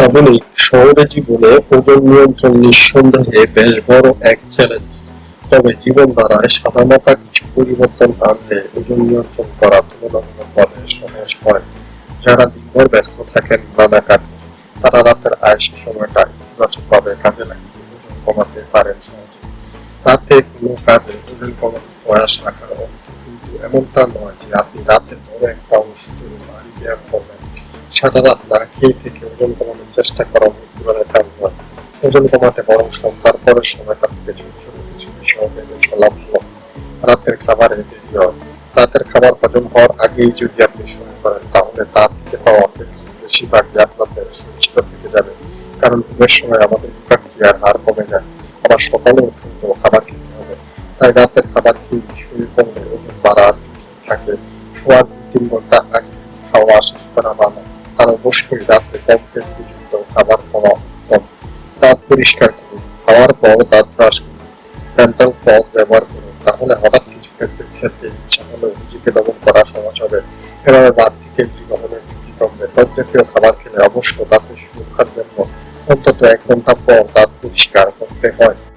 আধুনিক শহুরে জীবনে ওজন নিয়ন্ত্রণ নিঃসন্দেহে বেশ বড় এক চ্যালেঞ্জ। তবে জীবনধারায় সাধারণত কিছু পরিবর্তন আনলে ওজন নিয়ন্ত্রণ করা তুলনামূলকভাবে সহজ হয়। যারা দিনভর ব্যস্ত থাকেন নানা কাজে, তারা রাতের আয়েশি সময়টা ইতিবাচকভাবে কাজে লাগিয়ে ওজন কমাতে পারেন সহজে। রাতে কোনো কাজে ওজন কমানোর প্রয়াস রাখার অর্থ কিন্তু এমনটা নয় যে আপনি রাতের বড় একটা অংশ জুড়ে ভারী ব্যায়াম করবেন। সারা রাত না খেয়ে থেকে ওজন কমানোর চেষ্টা করা মূল্যবানের কাজ নয়। ওজন কমাতে বরং সন্ধ্যার পরের সময়টা থেকে ছোট ছোট কিছু বিষয় মেনে চলা ভালো। রাতের খাবারে দেরি হয়। রাতের খাবার হজম হওয়ার আগেই যদি আপনি শুরু করেন, তাহলে তা থেকে পাওয়া বেশিরভাগই আপনাদের সুনিশ্চিত থেকে যাবে। কারণ ঘুমের সময় আমাদের প্রক্রিয়ার হার কমে যায়। আবার সকালে উঠে তো খাবার খেতে হবে। তাই রাতের খাবার খেয়ে শুরু করলে ওজন বাড়ার ঝুঁকি থাকে। শোয়ার ২-৩ ঘন্টা আগে খাওয়া শেষ করা ভালো। আর অবশ্যই রাতে কম তেলযুক্ত খাবার খাওয়া উত্তম। দাঁত পরিষ্কার করুন, খাওয়ার পর দাঁত ব্রাশ করুন, ডেন্টাল ফ্লস ব্যবহার করুন। তাহলে হঠাৎ কিছু খেতে ইচ্ছা হলেও নিজেকে দমন করা সহজ হবে। এভাবে বাড়তি কেন্দ্রিক গ্রহণের ঝুঁকি কমবে। টক জাতীয় খাবার খেলে অবশ্য দাঁতের সুরক্ষার জন্য অন্তত ১ ঘন্টা পর দাঁত পরিষ্কার করতে হয়।